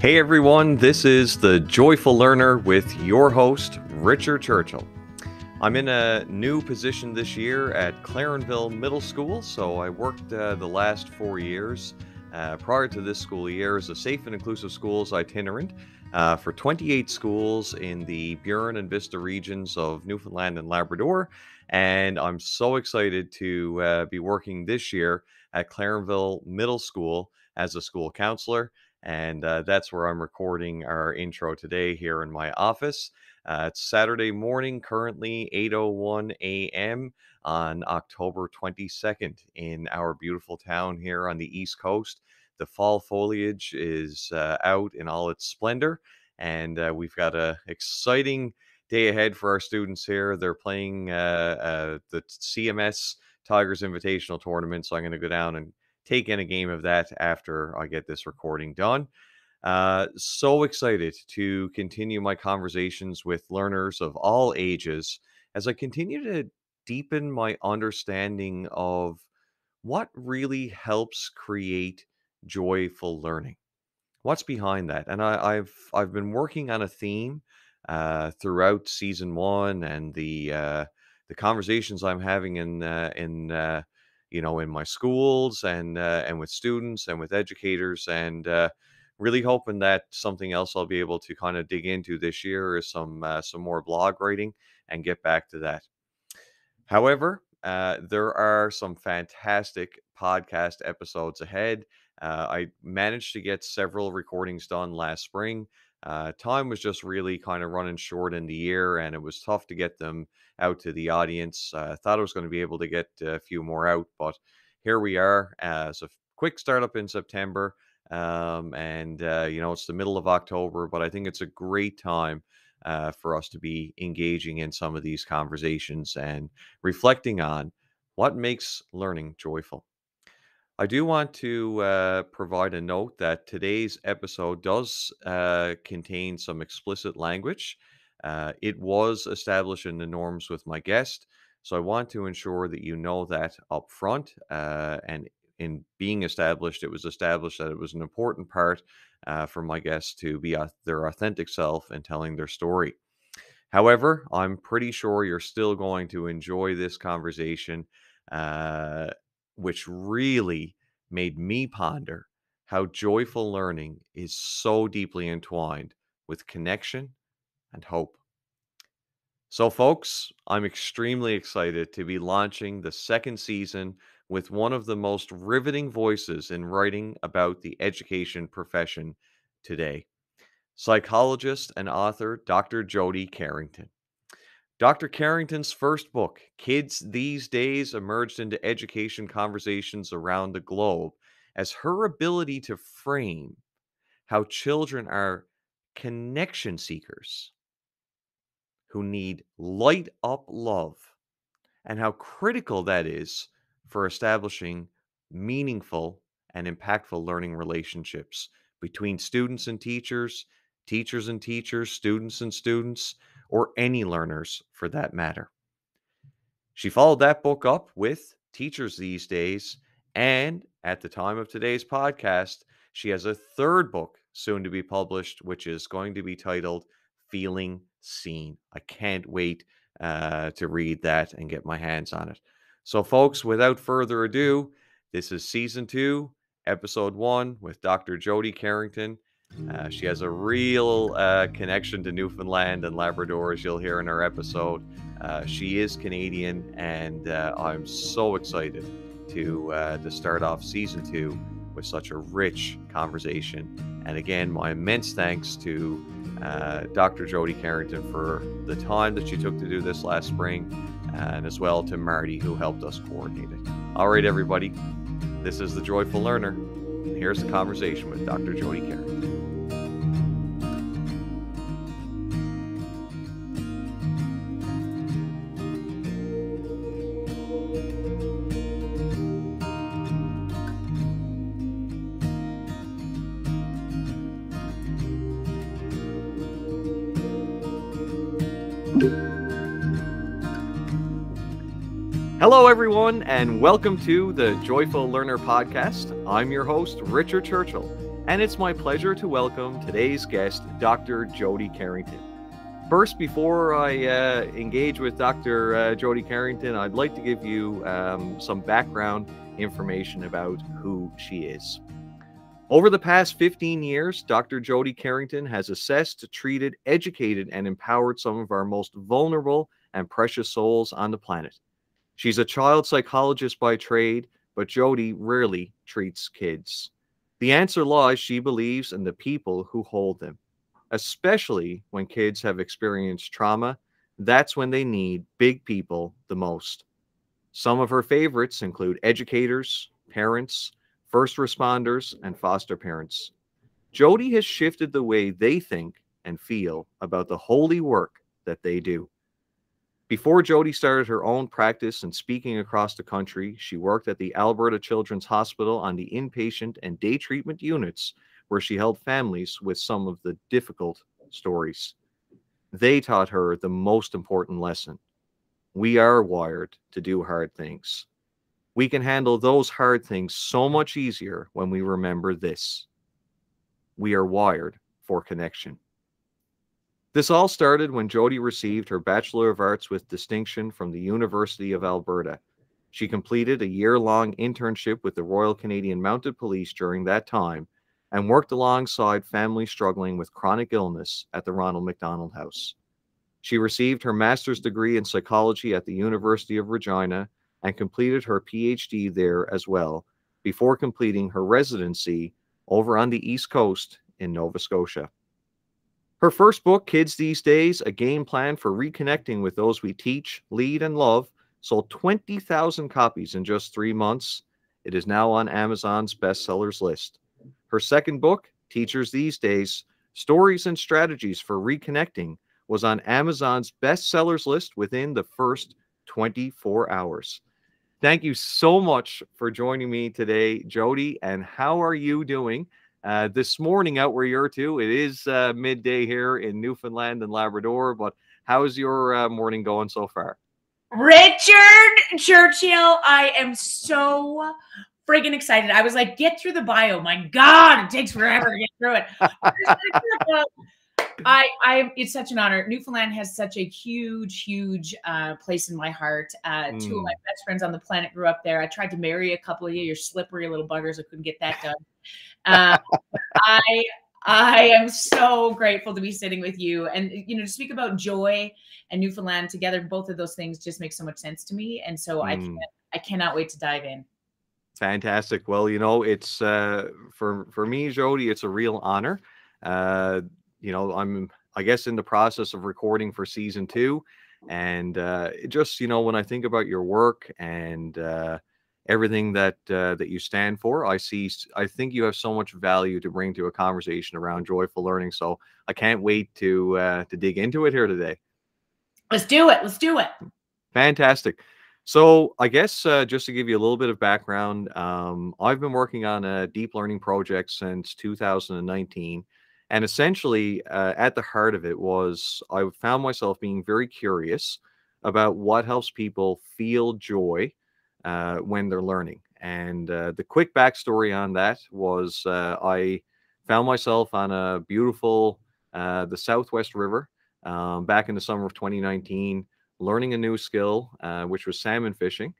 Hey everyone, this is the Joyful Learner with your host, Richard Churchill. I'm in a new position this year at Clarenville Middle School, so I worked the last 4 years prior to this school year as a safe and inclusive schools itinerant for 28 schools in the Burin and Vista regions of Newfoundland and Labrador. And I'm so excited to be working this year at Clarenville Middle School as a school counselor. And that's where I'm recording our intro today here in my office. It's Saturday morning, currently 8:01 a.m. on October 22nd in our beautiful town here on the East Coast. The fall foliage is out in all its splendor, and we've got an exciting day ahead for our students here. They're playing the CMS Tigers Invitational Tournament, so I'm going to go down and take in a game of that after I get this recording done. So excited to continue my conversations with learners of all ages as I continue to deepen my understanding of what really helps create joyful learning. What's behind that? And I've been working on a theme throughout season one, and the conversations I'm having in my schools and with students and with educators, and really hoping that something else I'll be able to kind of dig into this year is some more blog writing and get back to that. However, there are some fantastic podcast episodes ahead. I managed to get several recordings done last spring. Time was just really kind of running short in the year, and it was tough to get them out to the audience. I thought I was going to be able to get a few more out, but here we are. So quick startup in September, and it's the middle of October, but I think it's a great time for us to be engaging in some of these conversations and reflecting on what makes learning joyful. I do want to provide a note that today's episode does contain some explicit language. It was established in the norms with my guest, so I want to ensure that you know that up front. And in being established, it was established that it was an important part for my guests to be their authentic self and telling their story. However, I'm pretty sure you're still going to enjoy this conversation, which really made me ponder how joyful learning is so deeply entwined with connection and hope. So, folks, I'm extremely excited to be launching the second season with one of the most riveting voices in writing about the education profession today, psychologist and author Dr. Jody Carrington. Dr. Carrington's first book, Kids These Days, emerged into education conversations around the globe as her ability to frame how children are connection seekers who need light up love, and how critical that is for establishing meaningful and impactful learning relationships between students and teachers, teachers and teachers, students and students, or any learners for that matter. She followed that book up with Teachers These Days, and at the time of today's podcast, she has a third book soon to be published, which is going to be titled Feeling Seen. I can't wait to read that and get my hands on it. So, folks, without further ado, this is Season 2, Episode 1 with Dr. Jody Carrington. She has a real connection to Newfoundland and Labrador, as you'll hear in her episode. She is Canadian, and I'm so excited to start off Season 2 with such a rich conversation. And again, my immense thanks to Dr. Jody Carrington for the time that she took to do this last spring, and as well to Marty, who helped us coordinate it. All right, everybody, this is The Joyful Learner, and here's the conversation with Dr. Jody Carrington. Hello, everyone, and welcome to the Joyful Learner podcast. I'm your host, Richard Churchill, and it's my pleasure to welcome today's guest, Dr. Jody Carrington. First, before I engage with Dr. Jody Carrington, I'd like to give you some background information about who she is. Over the past 15 years, Dr. Jody Carrington has assessed, treated, educated, and empowered some of our most vulnerable and precious souls on the planet. She's a child psychologist by trade, but Jody rarely treats kids. The answer lies, she believes, in the people who hold them, especially when kids have experienced trauma. That's when they need big people the most. Some of her favorites include educators, parents, first responders, and foster parents. Jody has shifted the way they think and feel about the holy work that they do. Before Jody started her own practice and speaking across the country, she worked at the Alberta Children's Hospital on the inpatient and day treatment units, where she helped families with some of the difficult stories. They taught her the most important lesson. We are wired to do hard things. We can handle those hard things so much easier when we remember this. We are wired for connection. This all started when Jody received her Bachelor of Arts with distinction from the University of Alberta. She completed a year-long internship with the Royal Canadian Mounted Police during that time and worked alongside families struggling with chronic illness at the Ronald McDonald House. She received her master's degree in psychology at the University of Regina and completed her PhD there as well, before completing her residency over on the East Coast in Nova Scotia. Her first book, Kids These Days, A Game Plan for Reconnecting with Those We Teach, Lead, and Love, sold 20,000 copies in just 3 months. It is now on Amazon's bestsellers list. Her second book, Teachers These Days, Stories and Strategies for Reconnecting, was on Amazon's bestsellers list within the first 24 hours. Thank you so much for joining me today, Jody, and how are you doing? This morning out where you're to, it is midday here in Newfoundland and Labrador, but how's your morning going so far? Richard Churchill, I am so friggin' excited. I was like, get through the bio. My God, it takes forever to get through it. It's such an honor. Newfoundland has such a huge place in my heart. Two of my best friends on the planet grew up there. I tried to marry a couple of you. You're slippery little buggers. I couldn't get that done. I am so grateful to be sitting with you, and to speak about joy and Newfoundland together. Both of those things just make so much sense to me, and so I cannot wait to dive in. Fantastic. Well, it's for me, Jody, it's a real honor. I'm, I guess, in the process of recording for season 2, and just when I think about your work and everything that you stand for, I think you have so much value to bring to a conversation around joyful learning. So I can't wait to dig into it here today. Let's do it. Let's do it. Fantastic. So I guess just to give you a little bit of background, I've been working on a deep learning project since 2019. And essentially, at the heart of it was I found myself being very curious about what helps people feel joy when they're learning. And the quick backstory on that was I found myself on a beautiful, the Southwest River back in the summer of 2019, learning a new skill, which was salmon fishing.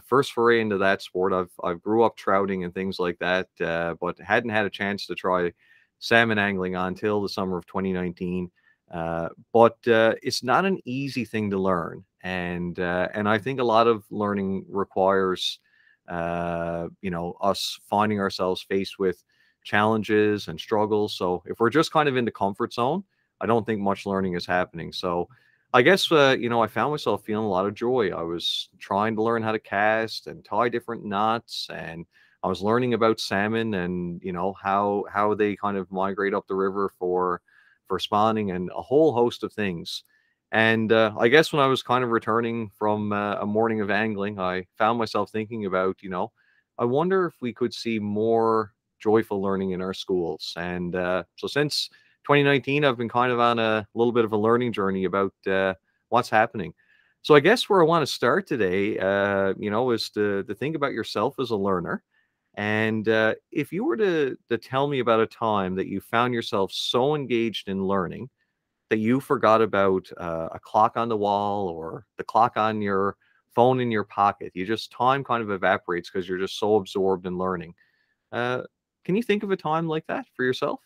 First foray into that sport. I've grew up trouting and things like that, but hadn't had a chance to try salmon angling until the summer of 2019. But it's not an easy thing to learn. And I think a lot of learning requires, us finding ourselves faced with challenges and struggles. So if we're just kind of in the comfort zone, I don't think much learning is happening. So I guess, I found myself feeling a lot of joy. I was trying to learn how to cast and tie different knots, and I was learning about salmon and, how they kind of migrate up the river for spawning and a whole host of things. And I guess when I was kind of returning from a morning of angling, I found myself thinking about, I wonder if we could see more joyful learning in our schools. And so since 2019, I've been kind of on a little bit of a learning journey about what's happening. So I guess where I want to start today, is to think about yourself as a learner. And if you were to tell me about a time that you found yourself so engaged in learning that you forgot about a clock on the wall or the clock on your phone in your pocket, you just time kind of evaporates because you're just so absorbed in learning. Uh, can you think of a time like that for yourself?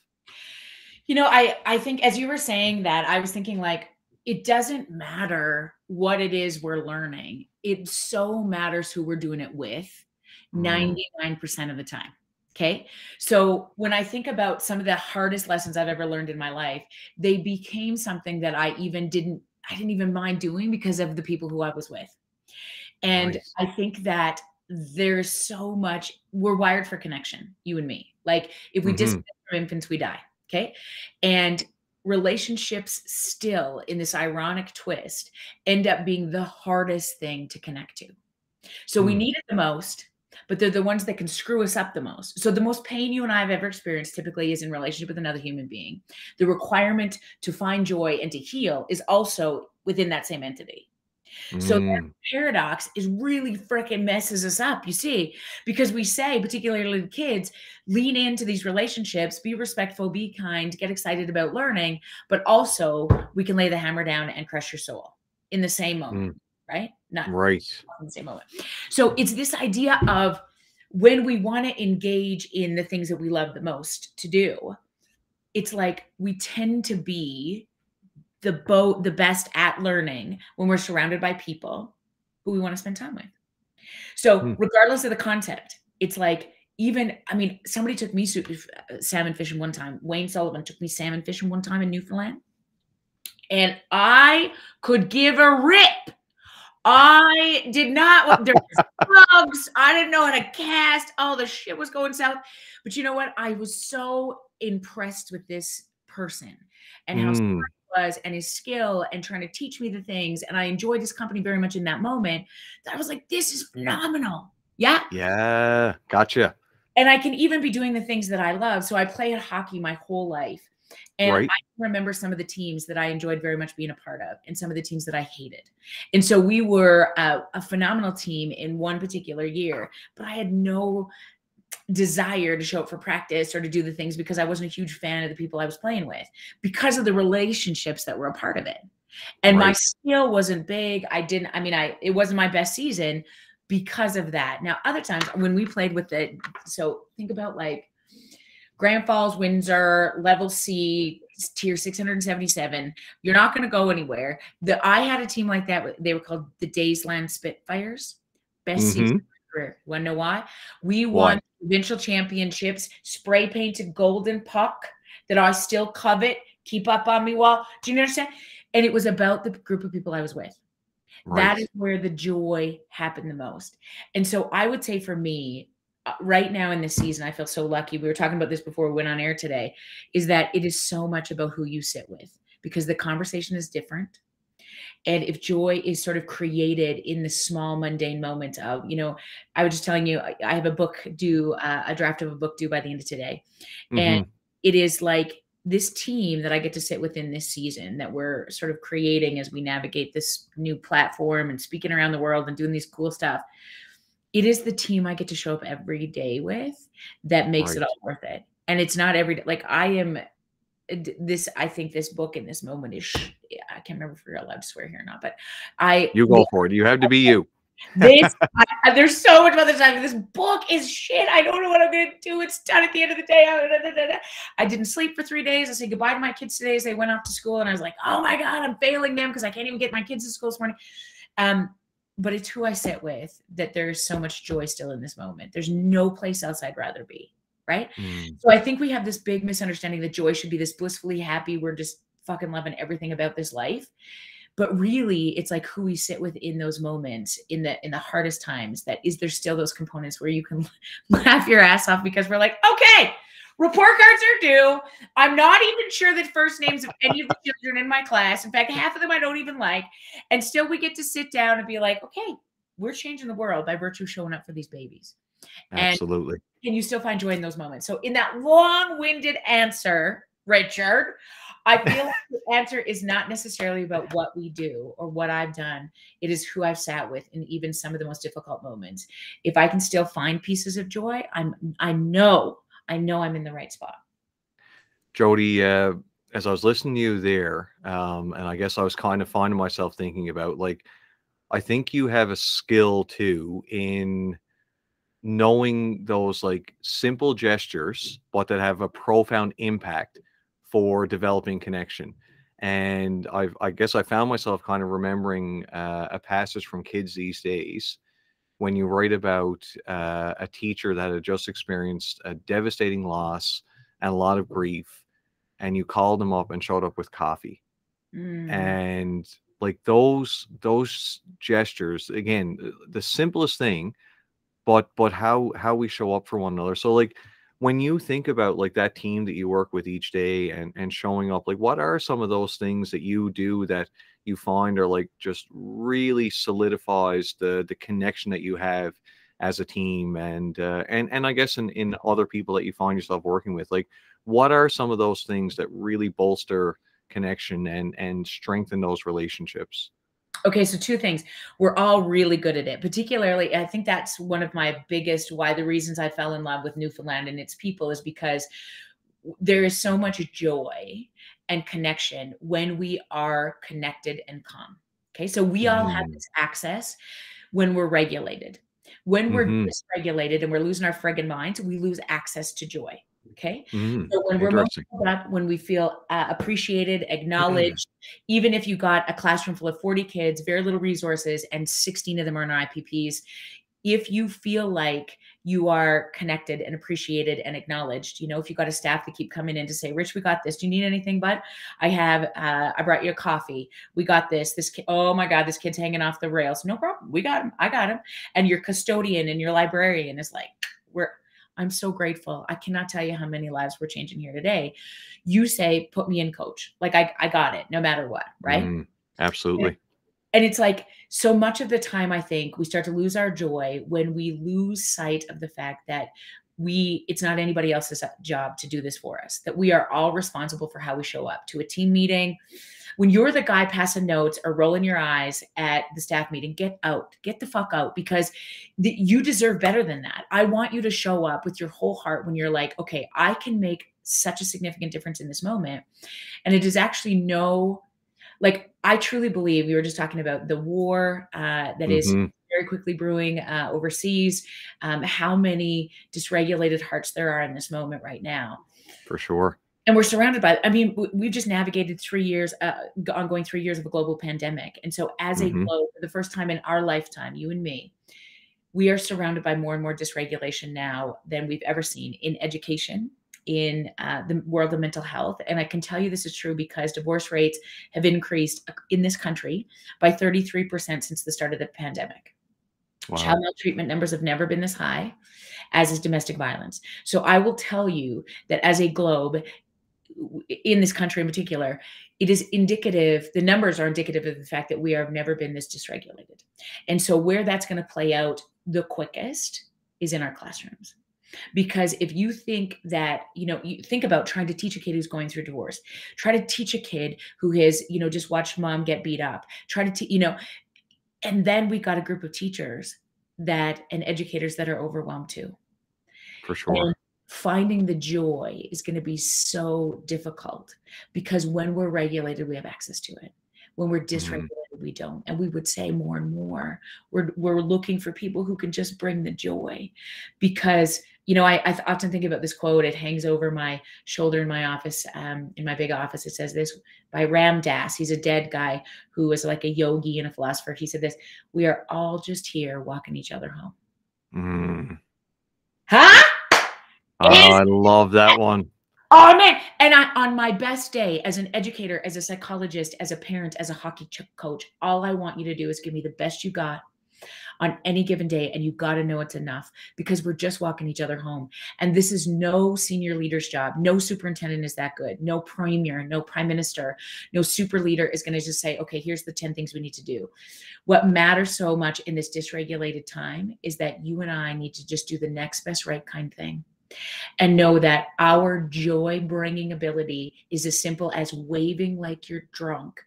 I think as you were saying that, I was thinking like, it doesn't matter what it is we're learning. It so matters who we're doing it with Mm, 99% of the time. Okay. So when I think about some of the hardest lessons I've ever learned in my life, they became something that I didn't even mind doing because of the people who I was with. And right. I think that there's so much, we're wired for connection, you and me. Like if we Hmm. disconnect from infants, we die. Okay. And relationships still in this ironic twist end up being the hardest thing to connect to. So we Mm, need it the most, but they're the ones that can screw us up the most. So the most pain you and I have ever experienced typically is in relationship with another human being. The requirement to find joy and to heal is also within that same entity. So that mm, paradox is really freaking messes us up, you see, because we say, particularly the kids, lean into these relationships, be respectful, be kind, get excited about learning, but also we can lay the hammer down and crush your soul in the same moment, mm, right? Not right. in the same moment. So it's this idea of when we want to engage in the things that we love the most to do, it's like we tend to be the best at learning when we're surrounded by people who we want to spend time with. So Mm, regardless of the concept, it's like even I mean, somebody took me salmon fishing one time. Wayne Sullivan took me salmon fishing one time in Newfoundland, and I could give a rip. I did not. There was bugs. I didn't know how to cast. All the shit was going south. But you know what? I was so impressed with this person and how mm. smart he was and his skill and trying to teach me the things. And I enjoyed his company very much in that moment. That I was like, this is phenomenal. Yeah. Yeah, gotcha. And I can even be doing the things that I love. So I played hockey my whole life. And I Right. remember some of the teams that I enjoyed very much being a part of and some of the teams that I hated. And so we were a phenomenal team in one particular year, but I had no desire to show up for practice or to do the things because I wasn't a huge fan of the people I was playing with because of the relationships that were a part of it. And my Right. skill wasn't big. It wasn't my best season because of that. Now, other times when we played with so think about like Grand Falls, Windsor, level C, tier 677. You're not going to go anywhere. I had a team like that. They were called the Daysland Spitfires. Best season Hmm. of my career. Want to know why? We Why? won provincial championships, spray painted golden puck that I still covet, keep up on me wall. Do you understand? And it was about the group of people I was with. That is Right. where the joy happened the most. And so I would say for me, right now in this season, I feel so lucky. We were talking about this before we went on air today, is that it is so much about who you sit with because the conversation is different. And if joy is sort of created in the small mundane moments of, I was just telling you, I have a draft of a book due by the end of today. And Hmm. it is like this team that I get to sit within this season that we're sort of creating as we navigate this new platform and speaking around the world and doing these cool stuff. It is the team I get to show up every day with that makes it Right. all worth it. And it's not every day. Like I am I think this book in this moment I can't remember if we're allowed to swear here or not, but I You go for it. You have to be you. this there's so much other time. This book is shit. I don't know what I'm gonna do. It's done at the end of the day. I didn't sleep for 3 days. I said goodbye to my kids today as they went off to school, and I was like, oh my god, I'm failing them because I can't even get my kids to school this morning. But it's who I sit with that there's so much joy still in this moment. There's no place else I'd rather be. Right. Mm, So I think we have this big misunderstanding that joy should be this blissfully happy. We're just fucking loving everything about this life. But really, it's like who we sit with in those moments, in the hardest times. That is, there's still those components where you can laugh your ass off because we're like, okay, report cards are due. I'm not even sure the first names of any of the children in my class. In fact, half of them I don't even like. And still, we get to sit down and be like, okay, we're changing the world by virtue of showing up for these babies. And absolutely. can you still find joy in those moments? So, in that long-winded answer, Richard, I feel like the answer is not necessarily about what we do or what I've done. It is who I've sat with in even some of the most difficult moments. If I can still find pieces of joy, I know I'm in the right spot. Jody, as I was listening to you there, and I guess I was kind of finding myself thinking about, like, I think you have a skill too in knowing those like simple gestures, but that have a profound impact for developing connection. And I guess I found myself kind of remembering a passage from Kids These Days when you write about a teacher that had just experienced a devastating loss and a lot of grief, and you called them up and showed up with coffee. Mm. And like those gestures, again, the simplest thing, but how we show up for one another. So like when you think about like that team that you work with each day and showing up, like what are some of those things that you do that you find are like just really solidifies the connection that you have as a team, and I guess in other people that you find yourself working with, like what are some of those things that really bolster connection and strengthen those relationships? Okay, so two things. We're all really good at it. Particularly, I think that's one of my biggest why the reasons I fell in love with Newfoundland and its people is because there is so much joy and connection when we are connected and calm. Okay, so we all have Mm, this access when we're regulated. When we're mm-hmm. dysregulated and we're losing our friggin' minds, we lose access to joy. Okay. Mm, So when we're most interesting. filled up, when we feel appreciated, acknowledged, even if you got a classroom full of 40 kids, very little resources, and 16 of them are in IPPs, if you feel like you are connected and appreciated and acknowledged, if you got a staff that keep coming in to say, Rich, we got this. Do you need anything? But I brought you a coffee. We got this. This kid, oh my God, this kid's hanging off the rails. No problem. We got him. I got him. And your custodian and your librarian is like, I'm so grateful. I cannot tell you how many lives we're changing here today. You say, put me in, coach. Like I got it no matter what. Right. Mm, absolutely. And it's like so much of the time, I think we start to lose our joy when we lose sight of the fact that it's not anybody else's job to do this for us, that we are all responsible for how we show up to a team meeting. When you're the guy passing notes or rolling your eyes at the staff meeting, get out, get the fuck out, because you deserve better than that. I want you to show up with your whole heart when you're like, okay, I can make such a significant difference in this moment. And it is actually like, I truly believe we were just talking about the war that is Mm-hmm. very quickly brewing overseas, how many dysregulated hearts there are in this moment right now. For sure. And we're surrounded by, I mean, we've just navigated 3 years, ongoing 3 years of a global pandemic. And so as a Mm-hmm. globe, for the first time in our lifetime, you and me, we are surrounded by more and more dysregulation now than we've ever seen in education, in the world of mental health. And I can tell you this is true because divorce rates have increased in this country by 33% since the start of the pandemic. Child Wow. maltreatment numbers have never been this high, as is domestic violence. So I will tell you that as a globe, in this country in particular, it is indicative, the numbers are indicative of the fact that we have never been this dysregulated. And so where that's going to play out the quickest is in our classrooms. Because if you think that, you think about trying to teach a kid who's going through divorce, try to teach a kid who has, just watched mom get beat up, try to, and then we got a group of teachers and educators that are overwhelmed too. For And sure. finding the joy is going to be so difficult because when we're regulated, we have access to it. When we're Mm-hmm. dysregulated, we don't. And we would say more and more, we're looking for people who can just bring the joy. Because, I often think about this quote. It hangs over my shoulder in my office, in my big office. It says this by Ram Dass. He's a dead guy who was like a yogi and a philosopher. He said this: "We are all just here walking each other home." Mm. Huh? Oh, I love that one. Oh man! And on my best day as an educator, as a psychologist, as a parent, as a hockey coach, all I want you to do is give me the best you got on any given day, and you got to know it's enough because we're just walking each other home. And this is no senior leader's job. No superintendent is that good. No premier, no prime minister, no super leader is going to just say, okay, here's the 10 things we need to do. What matters so much in this dysregulated time is that you and I need to just do the next best right kind thing. and know that our joy bringing ability is as simple as waving like you're drunk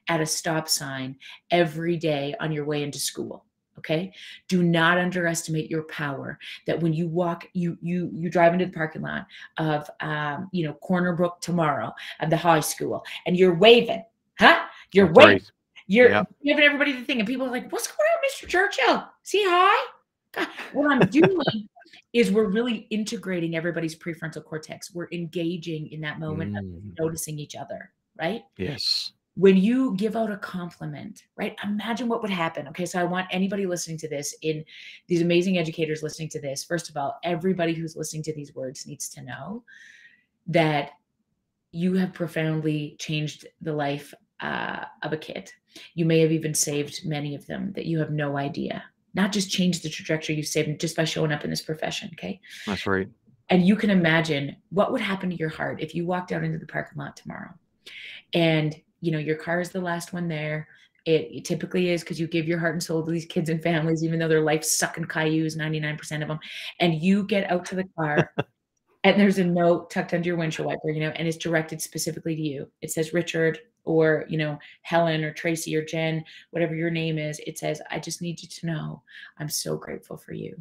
at a stop sign every day on your way into school. Okay, do not underestimate your power. That when you walk, you drive into the parking lot of Corner Brook tomorrow at the high school, and you're waving, huh? You're That's waving, right. you're Yeah. giving everybody the thing, and people are like, "What's going on, Mr. Churchill? Is he high?" God, what I'm doing is we're really integrating everybody's prefrontal cortex. We're engaging in that moment of Mm. noticing each other, right? Yes. When you give out a compliment, right? Imagine what would happen. Okay, so I want anybody listening to this, in these amazing educators listening to this, first of all, everybody who's listening to these words needs to know that you have profoundly changed the life of a kid. You may have even saved many of them that you have no idea. Not just changed the trajectory, you saved them just by showing up in this profession. Okay. That's right. And you can imagine what would happen to your heart if you walked out into the parking lot tomorrow and your car is the last one there. It typically is, because you give your heart and soul to these kids and families, even though their life sucking cailloux, 99% of them. And you get out to the car and there's a note tucked under your windshield wiper, and it's directed specifically to you. It says Richard, or, Helen or Tracy or Jen, whatever your name is. It says, I just need you to know I'm so grateful for you.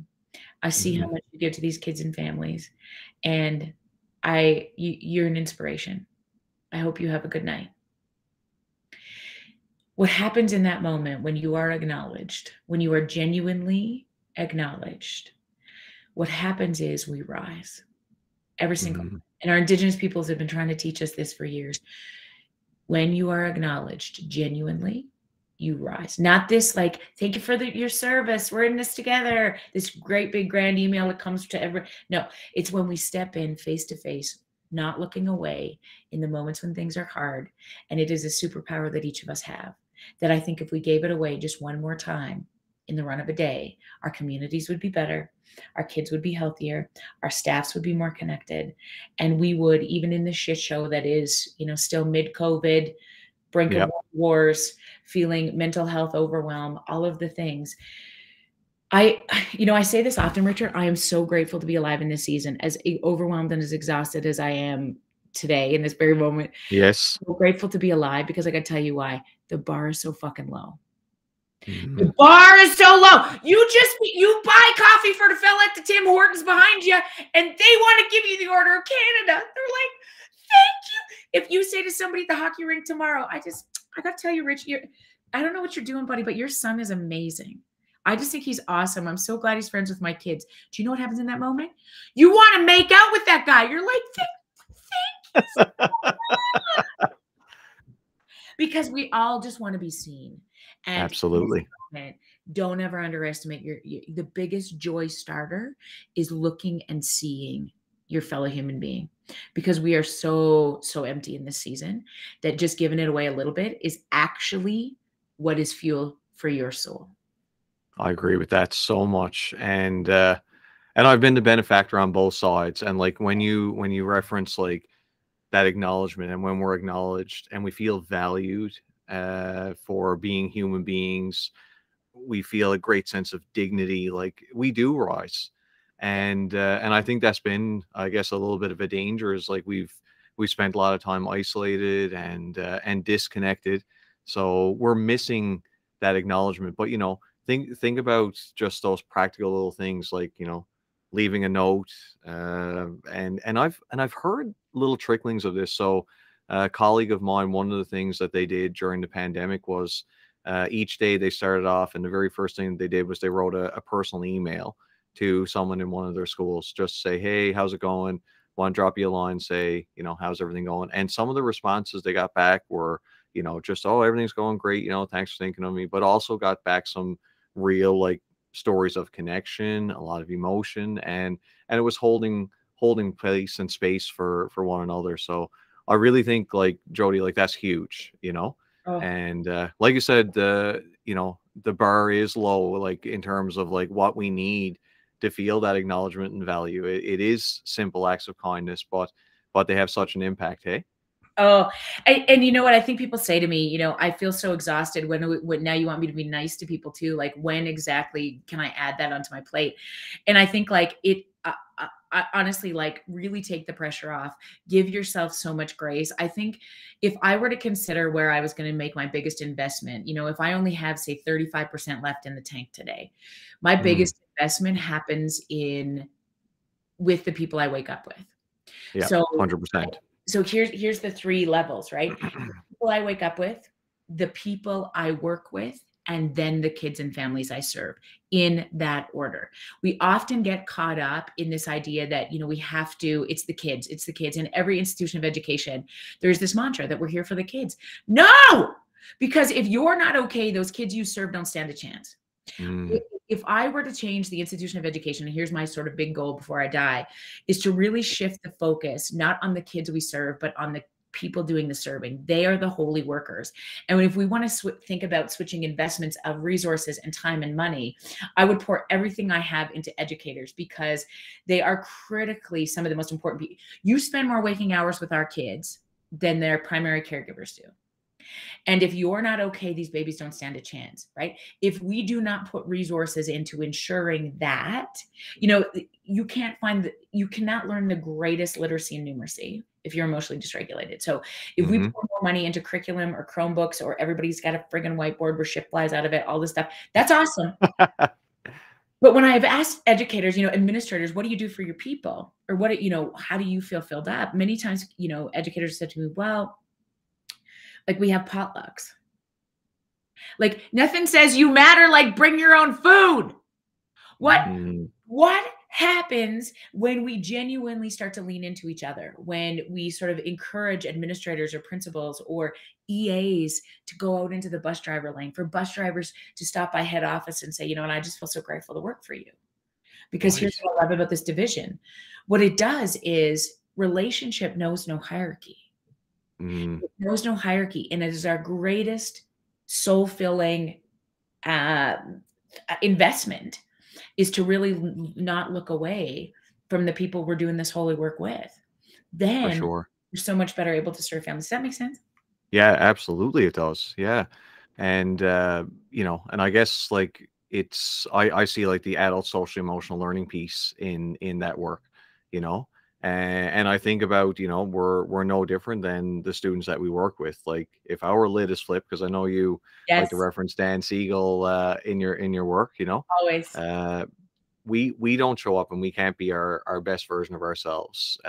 I see how Mhm. much you give to these kids and families. And you're an inspiration. I hope you have a good night. What happens in that moment when you are acknowledged, when you are genuinely acknowledged, what happens is we rise. Every single Mhm. and our indigenous peoples have been trying to teach us this for years. When you are acknowledged genuinely, you rise. Not this like, thank you for your service. We're in this together. This great big grand email that comes to everyone. No, it's when we step in face to face, not looking away in the moments when things are hard. And it is a superpower that each of us have, that I think if we gave it away just one more time in the run of a day, our communities would be better. Our kids would be healthier. Our staffs would be more connected. And we would, even in the shit show that is, still mid-COVID, brink of Yep. wars, feeling mental health overwhelm, all of the things. I say this often, Richard, I am so grateful to be alive in this season, as overwhelmed and as exhausted as I am today in this very moment. Yes. I'm so grateful to be alive, because I got to tell you why. The bar is so fucking low. The Mhm. bar is so low. You buy coffee for the fella at the Tim Hortons behind you, and they want to give you the Order of Canada. They're like, thank you. If you say to somebody at the hockey rink tomorrow, I got to tell you, Rich, I don't know what you're doing, buddy, but your son is amazing. I just think he's awesome. I'm so glad he's friends with my kids. Do you know what happens in that moment? You want to make out with that guy. You're like, thank you. Because we all just want to be seen. And in this Absolutely. moment, don't ever underestimate the biggest joy starter is looking and seeing your fellow human being, because we are so empty in this season that just giving it away a little bit is actually what is fuel for your soul. I agree with that so much. And I've been the benefactor on both sides. And like when you reference like that acknowledgement, and when we're acknowledged and we feel valued for being human beings, we feel a great sense of dignity, like we do rise. And I think that's been, I guess, a little bit of a danger, is like we've spent a lot of time isolated and disconnected, so we're missing that acknowledgement. But think about just those practical little things, like leaving a note. And I've heard little tricklings of this. So a colleague of mine, one of the things that they did during the pandemic was, each day they started off, and the very first thing they did was they wrote a personal email to someone in one of their schools, just to say, hey, how's it going? Want to drop you a line, say, how's everything going? And some of the responses they got back were, just, oh, everything's going great, thanks for thinking of me, but also got back some real, like, stories of connection, a lot of emotion, and it was holding place and space for one another. So I really think, like, Jody, like, that's huge. Oh, And like you said, the bar is low, like, in terms of like what we need to feel that acknowledgement and value. It is simple acts of kindness, but they have such an impact. Hey. Oh, and you know what? I think people say to me, I feel so exhausted when now you want me to be nice to people too. Like, when exactly can I add that onto my plate? And I think like honestly, like, really take the pressure off. Give yourself so much grace. I think if I were to consider where I was going to make my biggest investment, if I only have, say, 35% left in the tank today, my Mm, biggest investment happens in with the people I wake up with. yeah, So, 100%. so here's the three levels, right? People I wake up with, the people I work with, and then the kids and families I serve, in that order. We often get caught up in this idea that, we have to, it's the kids, it's the kids. In every institution of education, there's this mantra that we're here for the kids. No! Because if you're not okay, those kids you serve don't stand a chance. Mm, If I were to change the institution of education, and here's my sort of big goal before I die, is to really shift the focus, not on the kids we serve, but on the people doing the serving. They are the holy workers. And if we want to think about switching investments of resources and time and money, I would pour everything I have into educators, because they are critically some of the most important people. You spend more waking hours with our kids than their primary caregivers do. And if you're not okay, these babies don't stand a chance, right? If we do not put resources into ensuring that, you cannot learn the greatest literacy and numeracy if you're emotionally dysregulated. So if we mhm. pour more money into curriculum or Chromebooks, or everybody's got a friggin' whiteboard where shit flies out of it, all this stuff, that's awesome. But when I've asked educators, administrators, what do you do for your people? Or how do you feel filled up? Many times, educators said to me, well, like, we have potlucks. Like, nothing says you matter like bring your own food. What Mm, what happens when we genuinely start to lean into each other? When we sort of encourage administrators or principals or EAs to go out into the bus driver lane, for bus drivers to stop by head office and say, and I just feel so grateful to work for you. Because here's right. what I love about this division. What it does is relationship knows no hierarchy. Mm, It knows no hierarchy, and it is our greatest soul-filling investment, is to really not look away from the people we're doing this holy work with. for Then sure. you're so much better able to serve families. Does that make sense? Yeah, absolutely it does. Yeah. And and I guess like I see like the adult social emotional learning piece in that work, you know. And I think about, we're no different than the students that we work with. Like if our lid is flipped, because I know you like to Yes, reference Dan Siegel in your work, always. uh we don't show up and we can't be our best version of ourselves.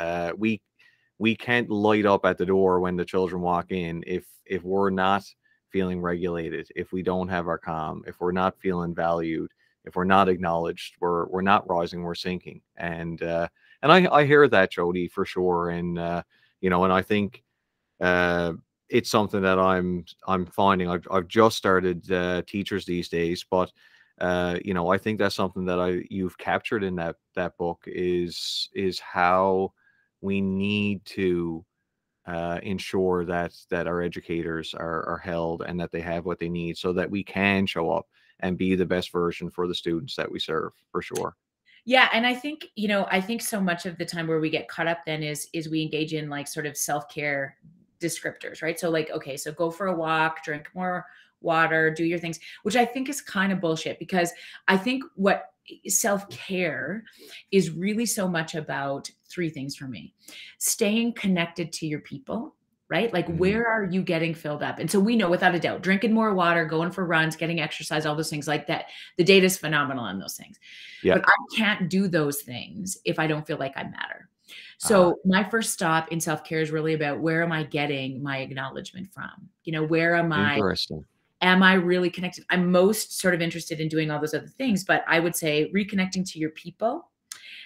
We can't light up at the door when the children walk in if we're not feeling regulated, if we don't have our calm, if we're not feeling valued, if we're not acknowledged, we're not rising, we're sinking. And I hear that, Jody, for sure. And I think uh it's something that I'm finding. I've just started teachers these days, but I think that's something that you've captured in that book is how we need to ensure that our educators are held and that they have what they need so that we can show up and be the best version for the students that we serve, for sure. Yeah, and I think so much of the time where we get caught up then is we engage in, like, sort of self-care descriptors, right? So, like, okay, so go for a walk, drink more water, do your things, which I think is kind of bullshit, because I think what self-care is really so much about three things for me. Staying connected to your people, right? Like, Mhm. where are you getting filled up? And so we know without a doubt, drinking more water, going for runs, getting exercise, all those things like that, the data is phenomenal on those things. Yeah. But I can't do those things if I don't feel like I matter. Ah, So my first stop in self-care is really about, where am I getting my acknowledgement from? Where interesting. am I really connected? I'm most sort of interested in doing all those other things, but I would say reconnecting to your people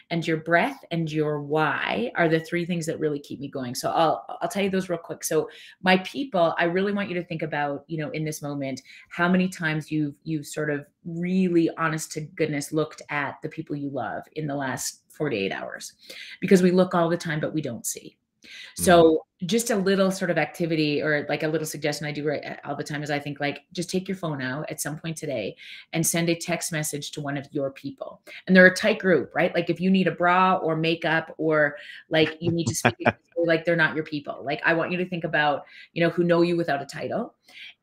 and your breath and your why are the three things that really keep me going. So I'll tell you those real quick. So my people, I really want you to think about, in this moment, how many times you've sort of really honest to goodness looked at the people you love in the last 48 hours, because we look all the time, but we don't see. Mm, So just a little sort of activity, or like a little suggestion I do right all the time, is I think, like, just take your phone out at some point today and send a text message to one of your people. And they're a tight group, right? Like, if you need a bra or makeup, or like you need to speak, like, they're not your people. Like, I want you to think about, who know you without a title,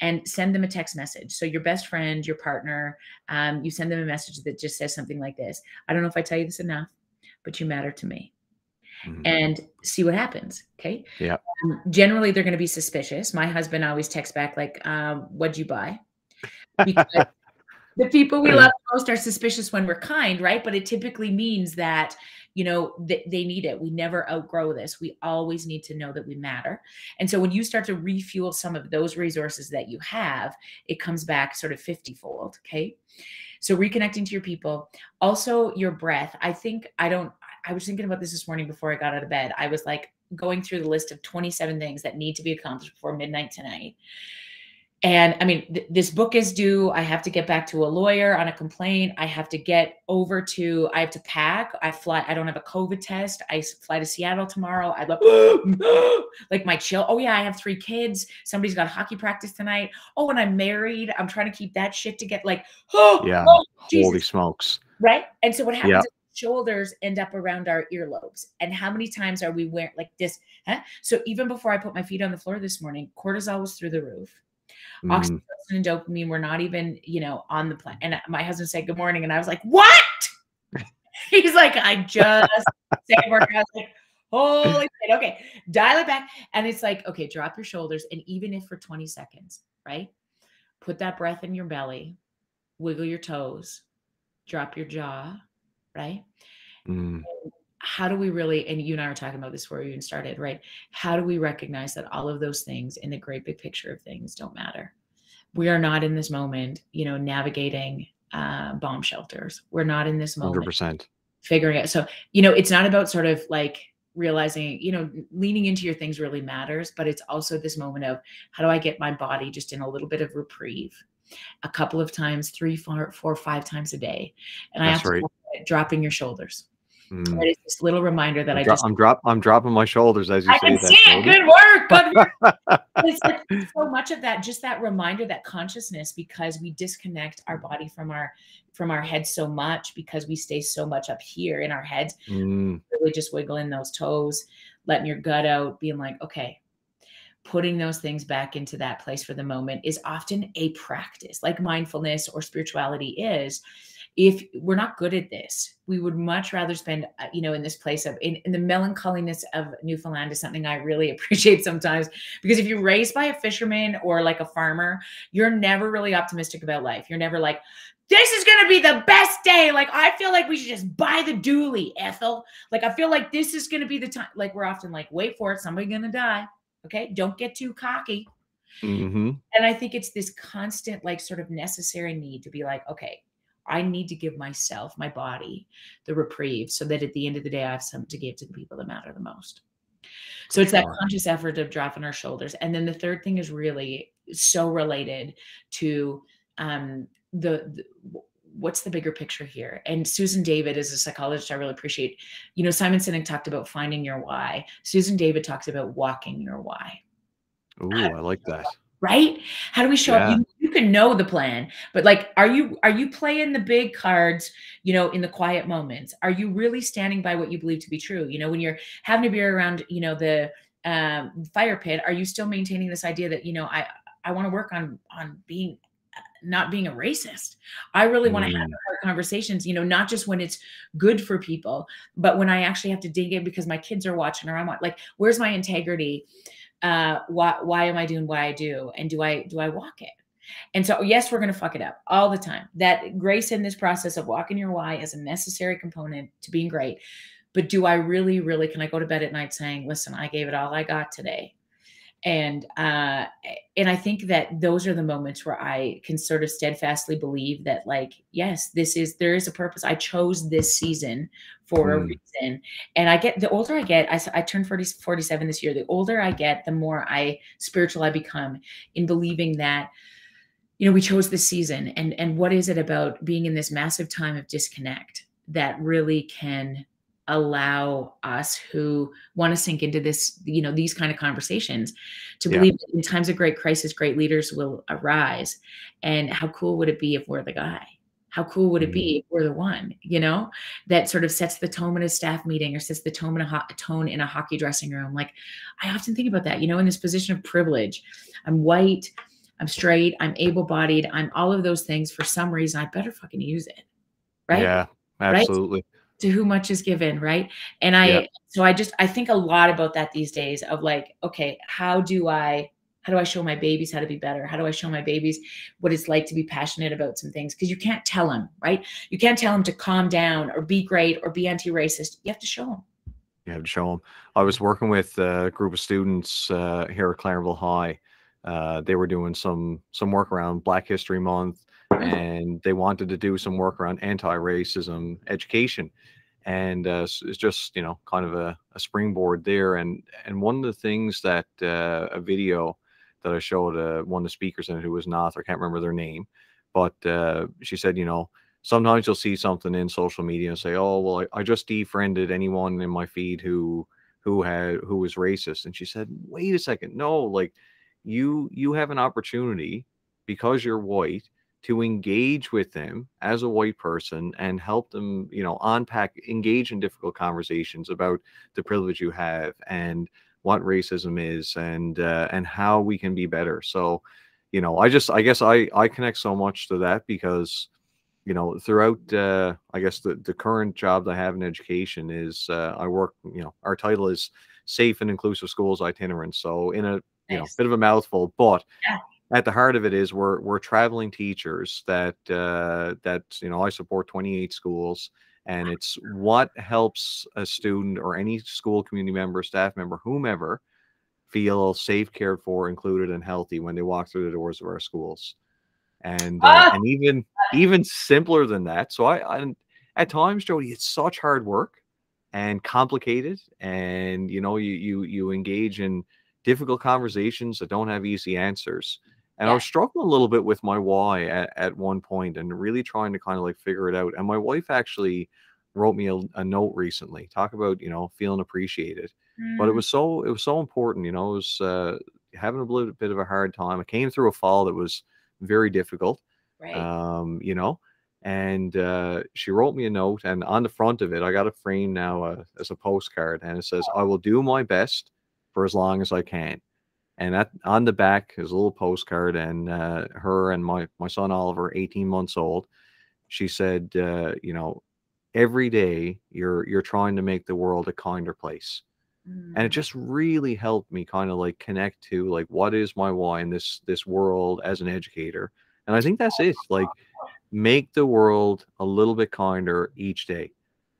and send them a text message. So your best friend, your partner, you send them a message that just says something like this: I don't know if I tell you this enough, but you matter to me. Mhm. And see what happens. Okay. Yeah. Generally, they're going to be suspicious. My husband always texts back, like, what'd you buy? Because the people we love most are suspicious when we're kind, right? But it typically means that, they need it. We never outgrow this. We always need to know that we matter. And so when you start to refuel some of those resources that you have, it comes back sort of 50-fold. Okay. So reconnecting to your people, also your breath. I was thinking about this morning before I got out of bed. I was like going through the list of 27 things that need to be accomplished before midnight tonight. And I mean, this book is due. I have to get back to a lawyer on a complaint. I have to I have to pack. I don't have a COVID test. I fly to Seattle tomorrow. I love, like my chill. Oh yeah, I have 3 kids. Somebody's got hockey practice tonight. Oh, and I'm married. I'm trying to keep that shit to get like, Yeah. Jesus. Holy smokes. Right. And so what Yeah. happens is shoulders end up around our earlobes. And how many times are we wearing like this? Huh? So even before I put my feet on the floor this morning, cortisol was through the roof. Mm. Oxytocin and dopamine were not even, on the planet. And my husband said, good morning. And I was like, what? He's like, I just said work. I was like, holy shit. Okay. Dial it back. And it's like, okay, drop your shoulders. And even if for 20 seconds, right? Put that breath in your belly, wiggle your toes, drop your jaw, right? Mm. How do we really, and you and I were talking about this before we even started, right? How do we recognize that all of those things in the great big picture of things don't matter? We are not in this moment, navigating bomb shelters. We're not in this moment 100%. figuring out. So, it's not about sort of like realizing, leaning into your things really matters, but it's also this moment of how do I get my body just in a little bit of reprieve a couple of times, 3, 4, 5 times a day. And I have That's to right. dropping your shoulders. Mm. Right? It's this little reminder that I'm dropping my shoulders as you I say can that, see it. Jody. Good work. Good work. It's like so much of that, just that reminder, that consciousness, because we disconnect our body from our head so much, because we stay so much up here in our heads, Mm. really just wiggling those toes, letting your gut out, being like, okay, putting those things back into that place for the moment is often a practice, like mindfulness or spirituality is. If we're not good at this, we would much rather spend, in this place of in the melancholiness of Newfoundland is something I really appreciate sometimes, because if you're raised by a fisherman or like a farmer, you're never really optimistic about life. You're never like, this is going to be the best day. Like, I feel like we should just buy the dually, Ethel. Like, I feel like this is going to be the time. Like, we're often like, wait for it. Somebody's going to die. Okay. Don't get too cocky. Mm-hmm. And I think it's this constant, like, sort of necessary need to be like, okay, I need to give myself, my body, the reprieve so that at the end of the day, I have something to give to the people that matter the most. So it's that conscious effort of dropping our shoulders. And then the third thing is really so related to what's the bigger picture here. And Susan David is a psychologist I really appreciate. Simon Sinek talked about finding your why. Susan David talks about walking your why. Ooh, I like that. Right? How do we show Yeah. up? You can know the plan, but like, are you playing the big cards, in the quiet moments? Are you really standing by what you believe to be true? When you're having a beer around, the fire pit, are you still maintaining this idea that, I want to work on being not being a racist. I really want to have hard conversations, not just when it's good for people, but when I actually have to dig in because my kids are watching, or I'm like, where's my integrity? Why am I doing what I do? And do I walk it? And so, yes, we're going to fuck it up all the time. That grace in this process of walking your why is a necessary component to being great. But do I really, really, can I go to bed at night saying, listen, I gave it all I got today? And I think that those are the moments where I can sort of steadfastly believe that, like, yes, there is a purpose. I chose this season for a reason. And the older I get, I turned 47 this year. The older I get, the more spiritual I become in believing that, we chose this season. And what is it about being in this massive time of disconnect that really can allow us who want to sink into this, these kind of conversations, to believe that in times of great crisis, great leaders will arise. And how cool would it be if we're the guy? How cool would it be if we're the one, that sort of sets the tone in a staff meeting or sets the tone in a hockey dressing room? Like, I often think about that, in this position of privilege. I'm white, I'm straight, I'm able-bodied, I'm all of those things. For some reason, I better fucking use it. Right? Yeah, absolutely. To whom much is given, right? And Yeah. I think a lot about that these days of like, okay, how do I show my babies how to be better? How do I show my babies what it's like to be passionate about some things? Because you can't tell them, right? You can't tell them to calm down or be great or be anti-racist. You have to show them. You have to show them. I was working with a group of students here at Clareville High. They were doing some work around Black History Month, Mm, and they wanted to do some work around anti-racism education. And it's just kind of a springboard there. And one of the things that a video that I showed one of the speakers in it who was an author, I can't remember their name, but she said, sometimes you'll see something in social media and say, "Oh, well, I just defriended anyone in my feed who was racist." And she said, "Wait a second, no, like you have an opportunity because you're white to engage with them as a white person and help them, unpack, engage in difficult conversations about the privilege you have and what racism is and how we can be better." So, I guess I connect so much to that because throughout I guess the current job that I have in education is I work, our title is Safe and Inclusive Schools Itinerant. So in a nice. bit of a mouthful, but Yeah. at the heart of it is we're traveling teachers that I support 28 schools, and it's what helps a student or any school community member, staff member, whomever feel safe, cared for, included, and healthy when they walk through the doors of our schools. Ah, And even simpler than that. So I at times, Jody, it's such hard work and complicated, and you engage in difficult conversations that don't have easy answers. And I yeah. was struggling a little bit with my why at one point, and really trying to kind of like figure it out. And my wife actually wrote me a note recently, talk about feeling appreciated. But Mm, it was so important. It was having a little bit of a hard time. I came through a fall that was very difficult, right. um, you know. And she wrote me a note, and on the front of it, I got a frame now as a postcard, and it says, "I will do my best for as long as I can." And that on the back is a little postcard, and her and my son Oliver, 18 months old. She said, every day you're trying to make the world a kinder place. And it Mm, just really helped me kind of like connect to like what is my why in this world as an educator. And I think that's it. Like make the world a little bit kinder each day.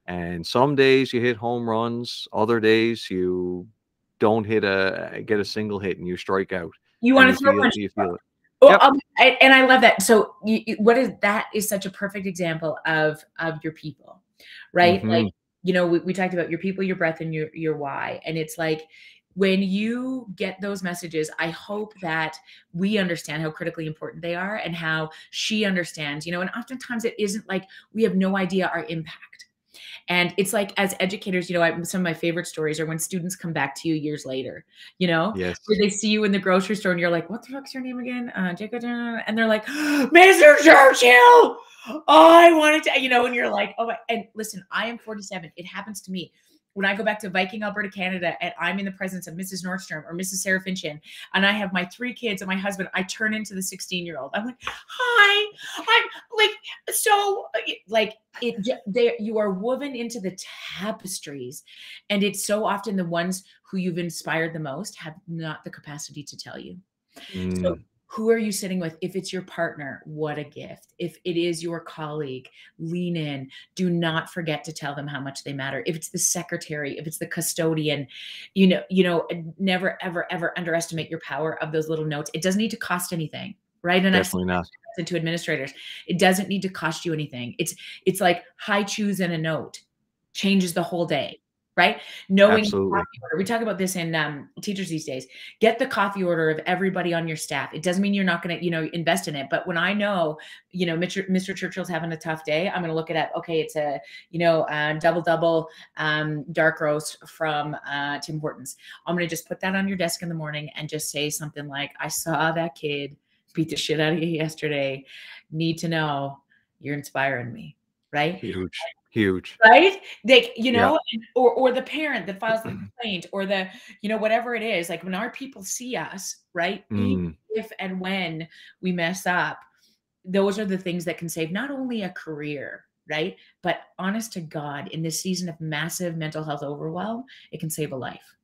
And some days you hit home runs, other days you don't get a single hit and you strike out you and want to throw punch. you feel it. Well, Yep. and I love that. So, what is that? Is such a perfect example of your people, right? Like, Hmm. we talked about your people, your breath, and your why, and it's like when you get those messages, I hope that we understand how critically important they are and how she understands. And oftentimes it isn't like we have no idea our impact. And it's like as educators, some of my favorite stories are when students come back to you years later, where Yes. they see you in the grocery store and you're like, what the fuck's your name again? Jacob, and they're like, Mr. Churchill. I wanted to, and you're like, oh my, and listen, I am 47. It happens to me. When I go back to Viking, Alberta, Canada, and I'm in the presence of Mrs. Nordstrom or Mrs. Sarah Finchin, and I have my 3 kids and my husband, I turn into the 16-year-old. I'm like, hi, I'm like, so like you are woven into the tapestries, and it's so often the ones who you've inspired the most have not the capacity to tell you. So Mm, who are you sitting with? If it's your partner, what a gift. If it is your colleague, lean in. Do not forget to tell them how much they matter. If it's the secretary, if it's the custodian, never ever ever underestimate your power of those little notes. It doesn't need to cost anything, right? And I say definitely not. to administrators, it doesn't need to cost you anything. It's like high chews and a note changes the whole day, right? Knowing the Absolutely. coffee order. We talk about this in teachers these days. Get the coffee order of everybody on your staff. It doesn't mean you're not going to, invest in it. But when I know, Mr. Churchill's having a tough day, I'm going to look it up. Okay, it's a, double dark roast from Tim Hortons. I'm going to just put that on your desk in the morning and just say something like, I saw that kid beat the shit out of you yesterday. Need to know you're inspiring me, right? Huge. Huge. Right? Like, Yeah. or the parent that files the complaint or the, whatever it is, like when our people see us, right? Even Mm, if and when we mess up, those are the things that can save not only a career, right? But honest to God, in this season of massive mental health overwhelm, it can save a life.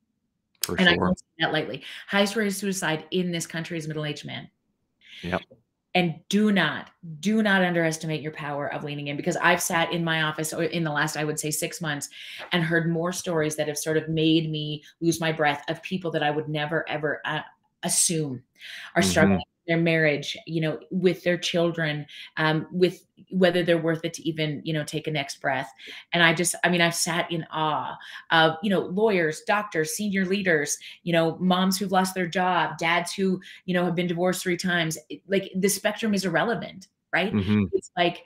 For And I sure. don't say that lightly. Highest rate of suicide in this country is middle-aged men. Yep. And do not underestimate your power of leaning in, because I've sat in my office or in the last, I would say 6 months, and heard more stories that have sort of made me lose my breath, of people that I would never, ever assume are struggling Mhm. in their marriage, with their children, with whether they're worth it to even, take a next breath. And I've sat in awe of, lawyers, doctors, senior leaders, moms who've lost their job, dads who, have been divorced 3 times. Like, the spectrum is irrelevant, right? Mhm. It's like,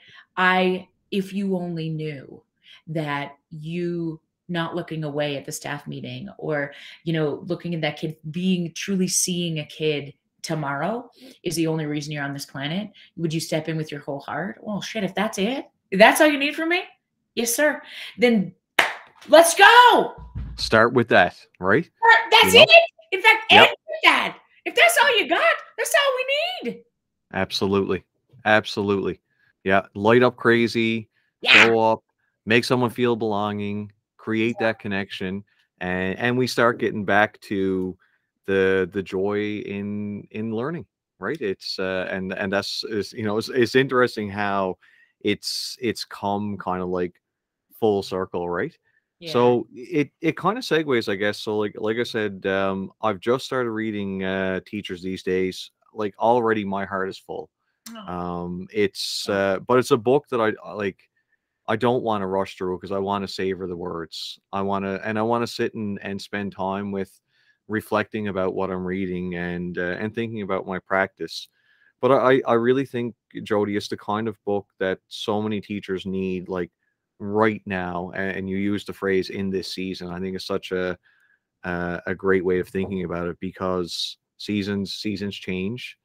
if you only knew that you not looking away at the staff meeting, or, looking at that kid, being truly seeing a kid tomorrow is the only reason you're on this planet, would you step in with your whole heart? Well, shit, if that's it, if that's all you need from me, yes, sir. Then let's go. Start with that, right? You That's know? it. In fact, end Yep. with that. If that's all you got, that's all we need. Absolutely. Absolutely. Yeah, light up crazy, Yeah. show up, make someone feel belonging, create that connection, and we start getting back to the joy in learning, right? It's and that's is it's interesting how it's come kind of like full circle, right? Yeah. So it kind of segues, I guess. So like I said, I've just started reading Teachers These Days. Like already my heart is full. Oh, It's oh, but it's a book that I like. I don't want to rush through because I want to savor the words. I want to sit and spend time with reflecting about what I'm reading and thinking about my practice. But I really think, Jody, it's the kind of book that so many teachers need, like right now. And you use the phrase "in this season." I think it's such a great way of thinking about it, because seasons change.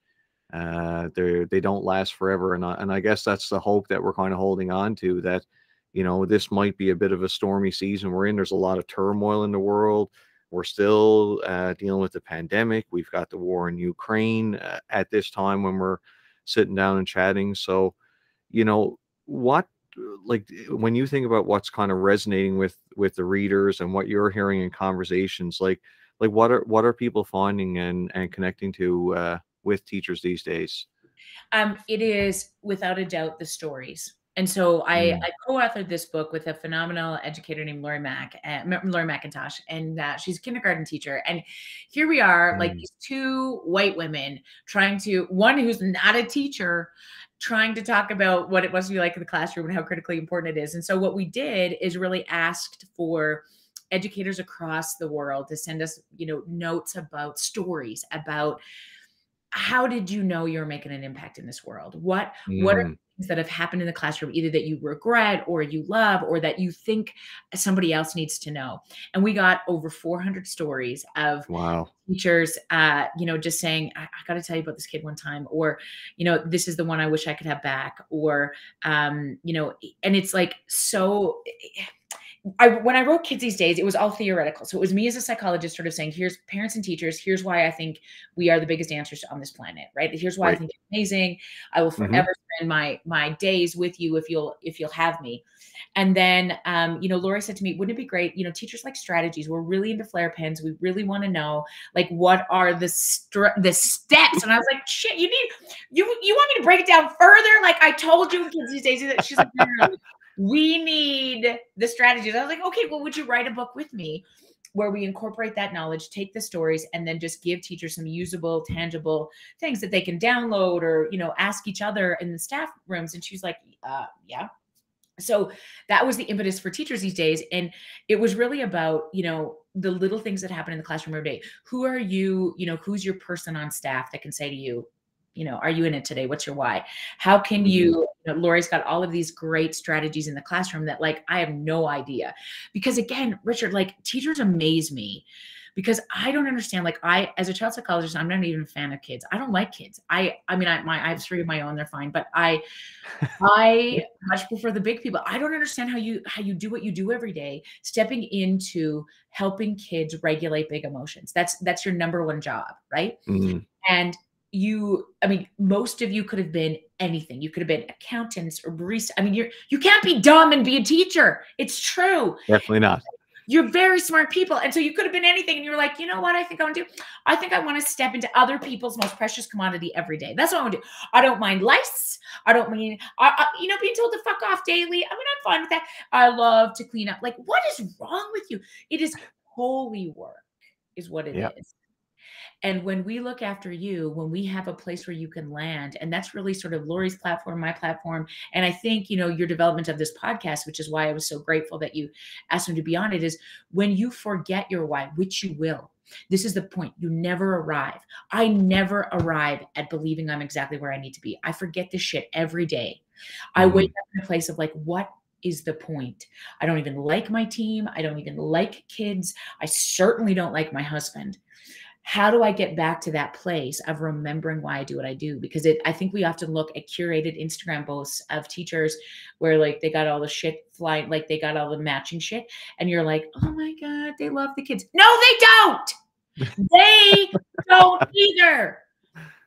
They don't last forever, and I guess that's the hope that we're kind of holding on to, that this might be a bit of a stormy season we're in. There's a lot of turmoil in the world. We're still dealing with the pandemic. We've got the war in Ukraine at this time when we're sitting down and chatting. So what, like, when you think about what's kind of resonating with the readers and what you're hearing in conversations, like what are people finding and connecting to with teachers these days? It is without a doubt the stories. And so Mm, I co-authored this book with a phenomenal educator named Lori McIntosh, and she's a kindergarten teacher. And here we are, like mm, these two white women trying to, one who's not a teacher, trying to talk about what it was to be like in the classroom and how critically important it is. And so what we did is really asked for educators across the world to send us, notes about stories about, how did you know you're making an impact in this world? What are mm. things that have happened in the classroom, either that you regret or you love or that you think somebody else needs to know? And we got over 400 stories of Wow. teachers, just saying, I got to tell you about this kid one time, or, this is the one I wish I could have back, or, and it's like, so when I wrote Kids These Days, it was all theoretical. So it was me as a psychologist sort of saying, here's parents and teachers, here's why I think we are the biggest answers on this planet, right? Here's why I Right. think it's amazing. I will Hmm. forever spend my days with you if you'll have me. And then Lori said to me, wouldn't it be great? Teachers like strategies. We're really into flare pens. We really want to know, like, what are the steps? And I was like, shit, you want me to break it down further? Like I told you in Kids These Days. She's like, no, no, no, we need the strategies. I was like, okay, well, would you write a book with me where we incorporate that knowledge, take the stories, and then just give teachers some usable, tangible things that they can download or, ask each other in the staff rooms? And she's like, yeah. So that was the impetus for Teachers These Days. And it was really about, the little things that happen in the classroom every day. Who are you, who's your person on staff that can say to you, are you in it today? What's your why? How can Hmm. Lori's got all of these great strategies in the classroom that, like, I have no idea. Because again, Richard, like, teachers amaze me because I don't understand. Like, as a child psychologist, I'm not even a fan of kids. I don't like kids. I have 3 of my own, they're fine, but I much prefer the big people. I don't understand how you do what you do every day, stepping into helping kids regulate big emotions. That's your number one job, right? Mm. And I mean, most of you could have been anything. You could have been accountants or barista. I mean, you can't be dumb and be a teacher. It's true. Definitely not. You're very smart people. And so you could have been anything. And you're like, you know what I think I want to do? I think I want to step into other people's most precious commodity every day. That's what I want to do. I don't mind lice. I don't mean, being told to fuck off daily. I mean, I'm fine with that. I love to clean up. Like, what is wrong with you? It is holy work, is what it Yeah. is. And when we look after you, when we have a place where you can land, and that's really sort of Lori's platform, my platform. And I think, your development of this podcast, which is why I was so grateful that you asked me to be on it, is when you forget your why, which you will. This is the point. You never arrive. I never arrive at believing I'm exactly where I need to be. I forget this shit every day. I wake up in a place of like, what is the point? I don't even like my team. I don't even like kids. I certainly don't like my husband. How do I get back to that place of remembering why I do what I do? Because I think we often look at curated Instagram posts of teachers where like they got all the shit flying, like they got all the matching shit. And you're like, oh my God, they love the kids. No, they don't. They don't either.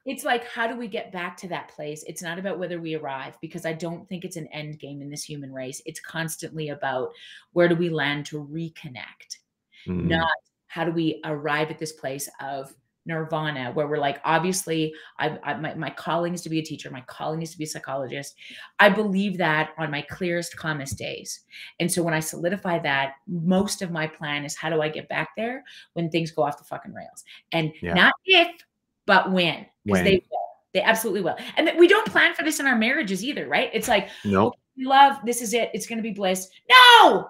It's like, how do we get back to that place? It's not about whether we arrive, because I don't think it's an end game in this human race. It's constantly about where do we land to reconnect, not how do we arrive at this place of nirvana where we're like, obviously, my calling is to be a teacher. My calling is to be a psychologist. I believe that on my clearest, calmest days. And so when I solidify that, most of my plan is how do I get back there when things go off the fucking rails? And Yeah. not if, but when, because When. they will. They absolutely will. And we don't plan for this in our marriages either, right? It's like, No. okay, we love, this is it. It's going to be bliss. No,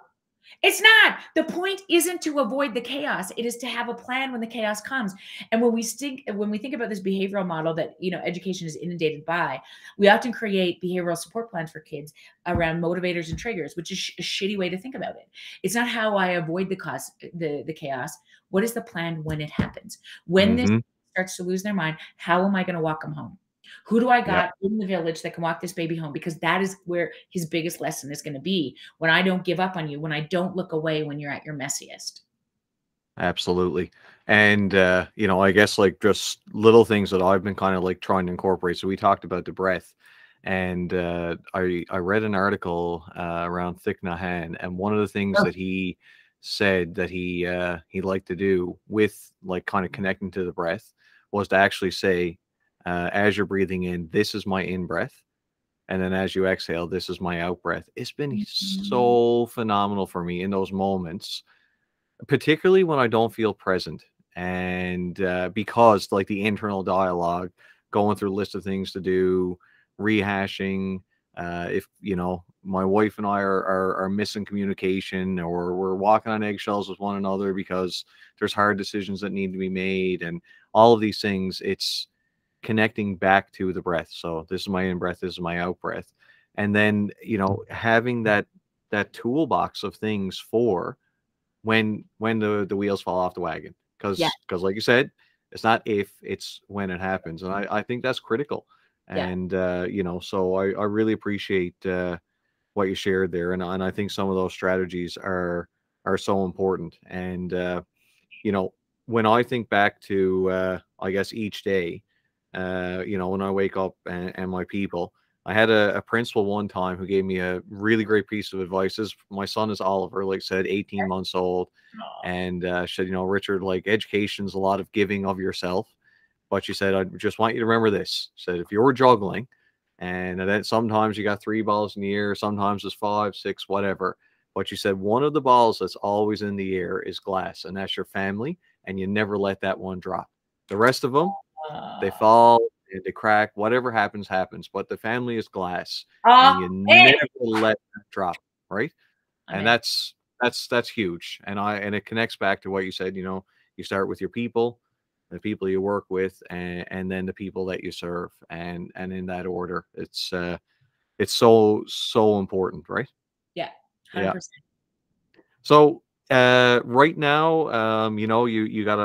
it's not. The point isn't to avoid the chaos. It is to have a plan when the chaos comes. And when we think about this behavioral model that, education is inundated by, we often create behavioral support plans for kids around motivators and triggers, which is a shitty way to think about it. It's not how I avoid the chaos. What is the plan when it happens? When this starts to lose their mind, how am I going to walk them home? Who do I Yep. got in the village that can walk this baby home? Because that is where his biggest lesson is going to be. When I don't give up on you, when I don't look away when you're at your messiest. Absolutely. And I guess like just little things that I've been kind of like trying to incorporate. So we talked about the breath, and I read an article around Thich Nhat Hanh, and one of the things Oh, that he said that he liked to do with like kind of connecting to the breath was to actually say, as you're breathing in, this is my in breath. And then as you exhale, this is my out breath. It's been mhm. so phenomenal for me in those moments, particularly when I don't feel present. And because like the internal dialogue, going through a list of things to do, rehashing, if my wife and I are missing communication, or we're walking on eggshells with one another because there's hard decisions that need to be made, and all of these things, it's connecting back to the breath. So this is my in breath, this is my out breath. And then, having that toolbox of things for when the wheels fall off the wagon, Yeah, because like you said, it's not if, it's when it happens. And I think that's critical. yeah, And so I really appreciate what you shared there, and I think some of those strategies are so important. And you know when I think back to I guess each day, when I wake up, and my people, I had a principal one time who gave me a really great piece of advice. My son is Oliver, like I said, 18 months old. And she said, Richard, like, education's a lot of giving of yourself. But she said, I just want you to remember this. She said, if you're juggling, and then sometimes you got three balls in the air, sometimes it's five, six, whatever. But she said, one of the balls that's always in the air is glass, and that's your family. And you never let that one drop. The rest of them, they uh, fall, they crack, whatever happens, happens. But the family is glass, and you hey, never let that drop, right? I'm And in. that's huge. And it connects back to what you said. You start with your people, the people you work with, and then the people that you serve, and in that order. It's so important, right? Yeah, Yeah. 100%. So right now, you got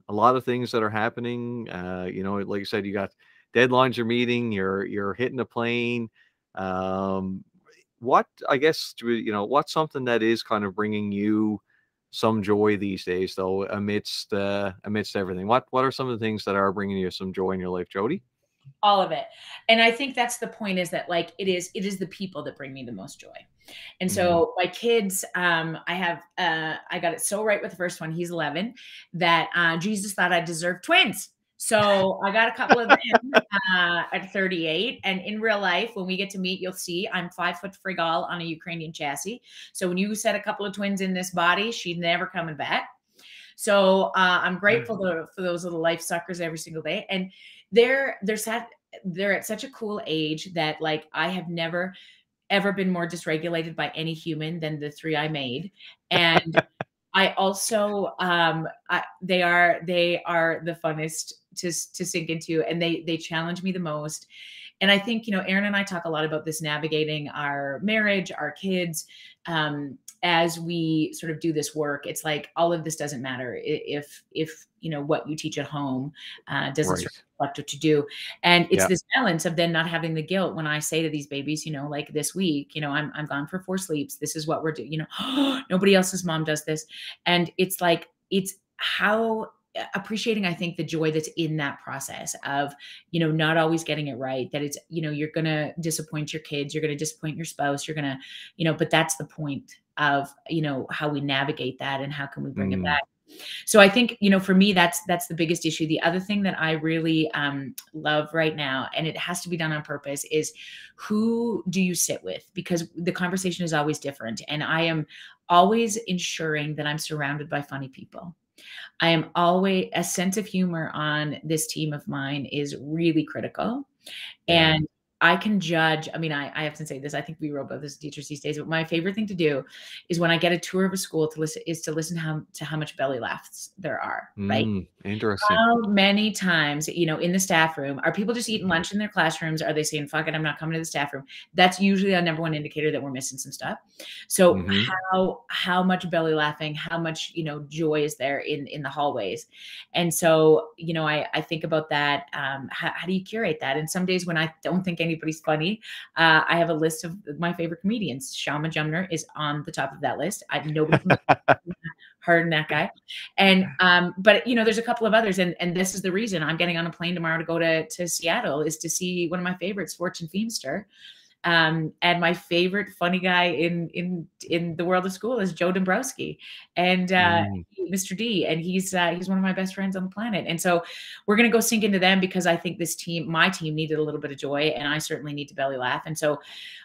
a lot of things that are happening. Like you said, you got deadlines you're meeting, you're hitting a plane. What, I guess, what's something that is kind of bringing you some joy these days, though, amidst everything. What are some of the things that are bringing you some joy in your life, Jody? All of it. And I think that's the point, is that like it is the people that bring me the most joy. And Hmm. so my kids, I got it so right with the first one. He's 11, that Jesus thought I deserved twins. So I got a couple of them at 38. And in real life, when we get to meet, you'll see I'm 5 foot frigal on a Ukrainian chassis. So when you set a couple of twins in this body, she's never coming back. So I'm grateful for those little life suckers every single day. And they're sad. They're at such a cool age that like I have never ever been more dysregulated by any human than the three I made. And I also they are the funnest to sink into, and they challenge me the most. And I think, Aaron and I talk a lot about this, navigating our marriage, our kids, as we sort of do this work. It's like all of this doesn't matter if what you teach at home doesn't sort Right. of reflect what you do. And it's Yeah. this balance of then not having the guilt when I say to these babies, like this week, I'm gone for 4 sleeps. This is what we're doing. Nobody else's mom does this. And it's like, it's how appreciating, I think, the joy that's in that process of, not always getting it right, that it's, you're going to disappoint your kids, you're going to disappoint your spouse, you're going to, but that's the point of, how we navigate that and how can we bring it Mm, back. So I think, for me, that's the biggest issue. The other thing that I really love right now, and it has to be done on purpose, is who do you sit with? Because the conversation is always different. And I am always ensuring that I'm surrounded by funny people. I am always, a sense of humor on this team of mine is really critical. yeah. And I can judge. I mean, I have to say this. I think we wrote about this as teachers these days, but my favorite thing to do is when I get a tour of a school to listen to how much belly laughs there are, right? Interesting. How many times, in the staff room, are people just eating lunch in their classrooms? Are they saying, fuck it, I'm not coming to the staff room? That's usually a number one indicator that we're missing some stuff. So Hmm. how much belly laughing, how much, joy is there in the hallways? And so, I think about that. How do you curate that? And some days when I don't think anybody's funny, I have a list of my favorite comedians. Shama Jumner is on the top of that list. Nobody can harder than that guy. And but there's a couple of others, and this is the reason I'm getting on a plane tomorrow to go to Seattle, is to see one of my favorites, Fortune Feimster. And my favorite funny guy in the world of school is Joe Dombrowski, and Mm. Mr. D, and he's one of my best friends on the planet. And so we're gonna go sink into them, because I think my team needed a little bit of joy, and I certainly need to belly laugh. And so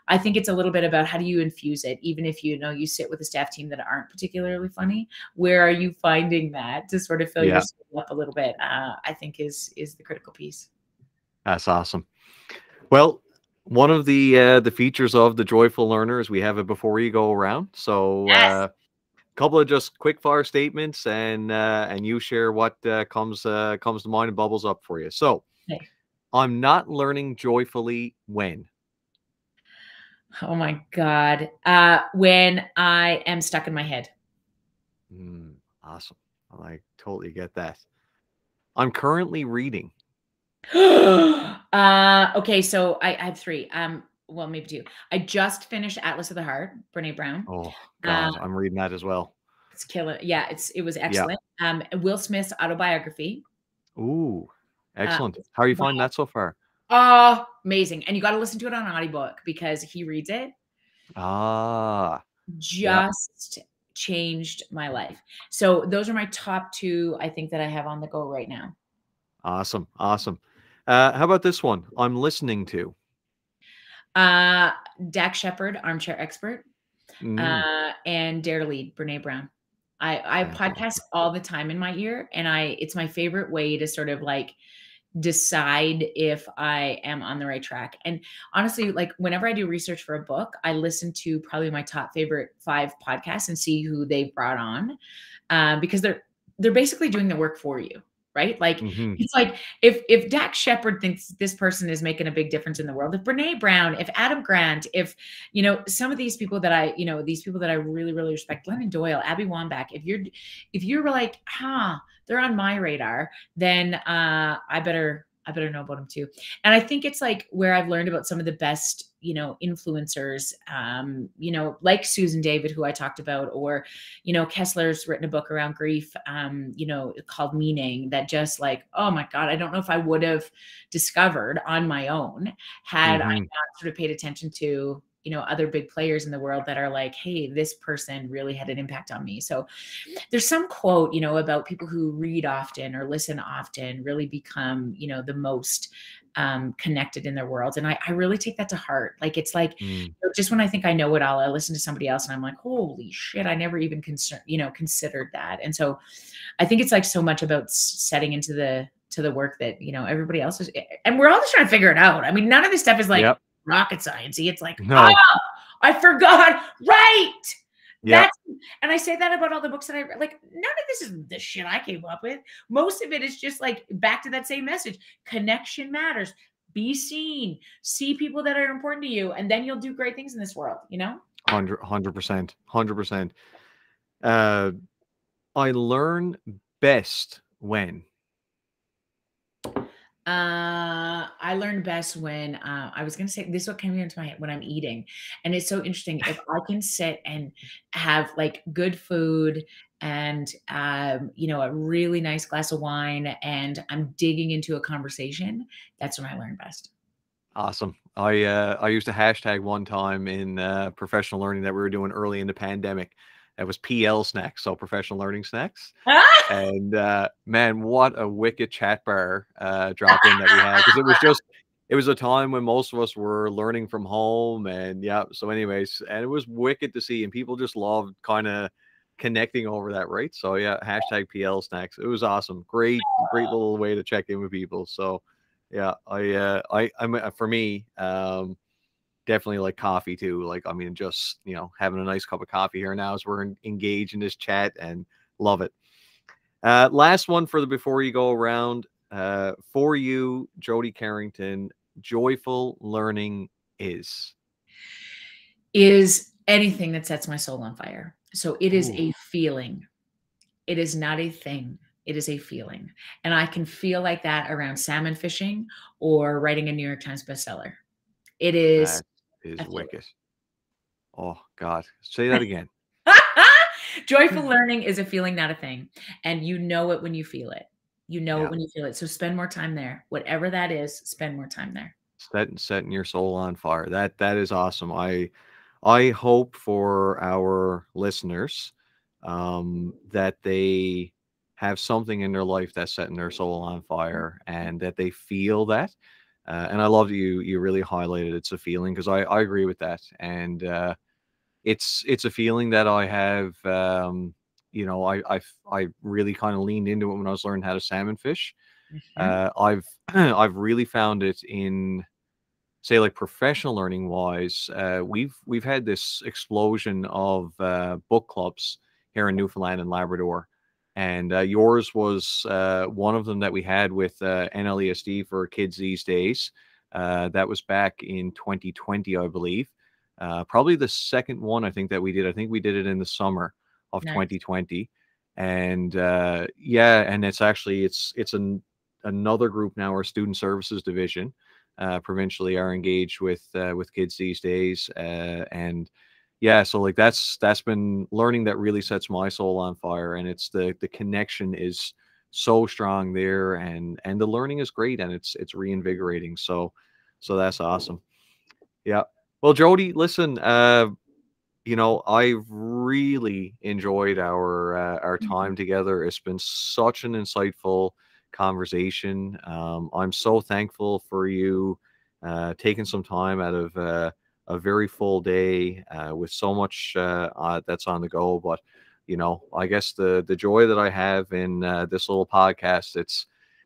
I think it's a little bit about how do you infuse it, even if you sit with a staff team that aren't particularly funny. Where are you finding that to sort of fill your Yeah, soul up a little bit? I think is the critical piece. that's awesome. Well, one of the features of the Joyful Learner is we have a before you go around. So, Yes. couple of just quick fire statements, and you share what comes to mind and bubbles up for you. So, Okay. I'm not learning joyfully when. Oh my God. When I am stuck in my head. Awesome. Totally get that. I'm currently reading. Okay, so I have three. Well, maybe two. I just finished Atlas of the Heart, Brene Brown. Oh Uh, God, I'm reading that as well. it's killer. Yeah, it was Yeah. excellent. Will Smith's autobiography. Ooh, Uh, excellent. How are you by, finding that so far? amazing. And you got to listen to it on audiobook, because he reads it. Ah, yeah. Just changed my life. So those are my top two, I think, that I have on the go right now. Awesome. Awesome. How about this one? I'm listening to. Uh, Dax Shepard, Armchair Expert, Mm, and Dare to Lead, Brene Brown. I have podcasts fantastic. all the time in my ear, and it's my favorite way to sort of like decide if I am on the right track. And honestly, like whenever I do research for a book, I listen to probably my top favorite 5 podcasts and see who they brought on, because they're basically doing the work for you, right? Like Hmm. it's like if Dax Shepard thinks this person is making a big difference in the world, if Brene Brown, if Adam Grant, if some of these people that these people that I really really respect, Glennon Doyle, Abby Wambach, if you're like, they're on my radar, then I better know about them too. And I think it's like where I've learned about some of the best influencers, like Susan David, who I talked about, or, Kessler's written a book around grief, called Meaning, that just like, oh my God, I don't know if I would have discovered on my own had I Hmm. not sort of paid attention to, other big players in the world that are like, hey, this person really had an impact on me. So there's some quote, about people who read often or listen often really become, the most connected in their world. And I really take that to heart. Like, it's like, Mm. just when I think I know it all, I listen to somebody else and I'm like, holy shit, I never even considered that. And so I think it's like so much about setting into the work that, everybody else is, and we're all just trying to figure it out. I mean, none of this stuff is like Yep. rocket sciencey. It's like, No. I forgot. Right. Yep. That's, and I say that about all the books that I read. Like, none of this is the shit I came up with. Most of it is just like back to that same message. Connection matters. Be seen. See people that are important to you, and then you'll do great things in this world. 100%. 100%. Uh, I learn best when. I learn best when I was going to say, this is what came into my head, when I'm eating. And it's so interesting. If I can sit and have like good food and, a really nice glass of wine, and I'm digging into a conversation, that's when I learn best. Awesome. I used a hashtag one time in professional learning that we were doing early in the pandemic. That was PL snacks, so professional learning snacks. And man, what a wicked chat bar drop in that we had, because it was a time when most of us were learning from home, and yeah. So, anyways, and it was wicked to see, and people just loved kind of connecting over that, right? So yeah, hashtag PL snacks. It was awesome. Great little way to check in with people. So yeah, I'm for me, definitely like coffee too. Like, I mean, just, having a nice cup of coffee here now as we're engaged in this chat, and love it. Last one for the before you go around. For you, Jody Carrington, joyful learning is. Is anything that sets my soul on fire. So it is Ooh, a feeling. It is not a thing. It is a feeling. And I can feel like that around salmon fishing or writing a New York Times bestseller. It is that a is feeling. wicked. Oh God, say that again. Joyful learning is a feeling, not a thing. And you know it when you feel it. You know it Yeah, when you feel it. So spend more time there. Whatever that is, spend more time there. setting your soul on fire. That is awesome. I hope for our listeners that they have something in their life that's setting their soul on fire, and that they feel that. And I love that you really highlighted it's a feeling, because I agree with that. And it's a feeling that I have. I really kind of leaned into it when I was learning how to salmon fish. Mhm. I've I've really found it in, say, like professional learning wise. We've had this explosion of book clubs here in Newfoundland and Labrador, and yours was one of them that we had with NLESD for kids these days. That was back in 2020, I believe. Probably the second one I think that we did. I think we did it in the summer of Nice. 2020, and yeah, and it's another group now, our student services division provincially, are engaged with kids these days, and yeah, so like that's been learning that really sets my soul on fire, and it's the connection is so strong there, and the learning is great, and it's reinvigorating. So that's awesome. Yeah. Well, Jody, listen, I've really enjoyed our time together. It's been such an insightful conversation. I'm so thankful for you taking some time out of a very full day with so much that's on the go. But I guess the joy that I have in this little podcast,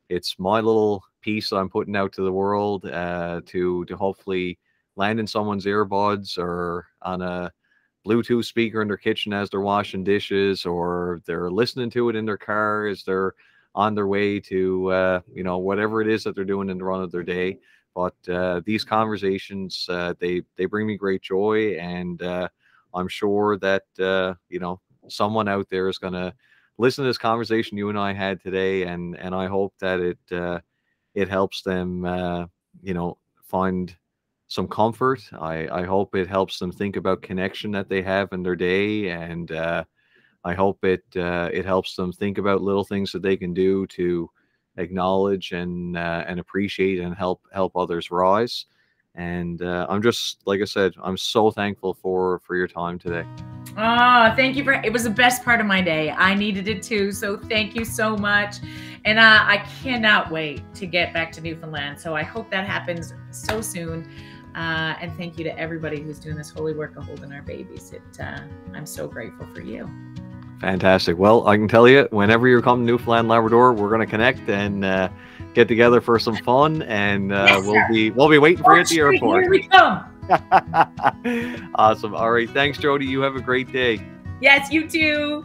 it's my little piece that I'm putting out to the world to hopefully land in someone's earbuds or on a Bluetooth speaker in their kitchen as they're washing dishes, or they're listening to it in their car as they're on their way to, whatever it is that they're doing in the run of their day. But these conversations, they bring me great joy, and I'm sure that someone out there is going to listen to this conversation you and I had today, and I hope that it helps them, find some comfort. I hope it helps them think about connection that they have in their day, and I hope it helps them think about little things that they can do to acknowledge and appreciate and help others rise. And I'm just, like I said, I'm so thankful for your time today. Oh, thank you it was the best part of my day. I needed it too. So thank you so much. And I cannot wait to get back to Newfoundland. So I hope that happens so soon. And thank you to everybody who's doing this holy work of holding our babies. I'm so grateful for you. Fantastic. Well, I can tell you, whenever you come to Newfoundland, Labrador, we're going to connect and get together for some fun, and Yes, we'll be waiting for you at the airport. Here we come. Awesome. All right. Thanks, Jody. You have a great day. Yes, you too.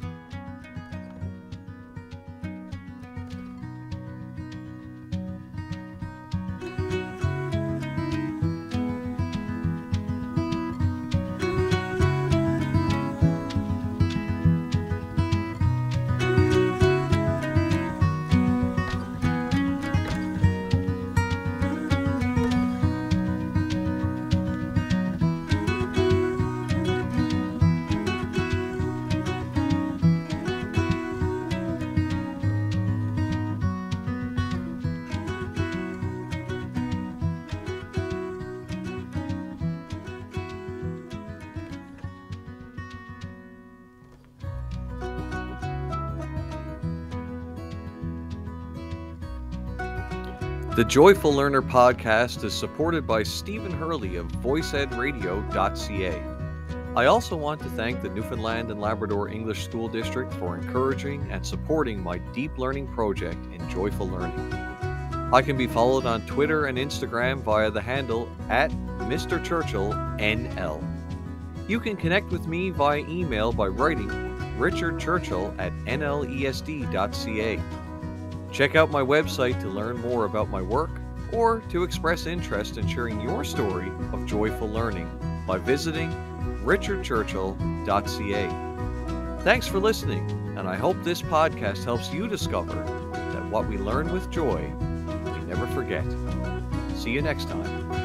The Joyful Learner podcast is supported by Stephen Hurley of voiceedradio.ca. I also want to thank the Newfoundland and Labrador English School District for encouraging and supporting my deep learning project in joyful learning. I can be followed on Twitter and Instagram via the handle @MrChurchillNL. You can connect with me via email by writing richardchurchill@nlesd.ca. Check out my website to learn more about my work or to express interest in sharing your story of joyful learning by visiting richardchurchill.ca. Thanks for listening, and I hope this podcast helps you discover that what we learn with joy, we never forget. See you next time.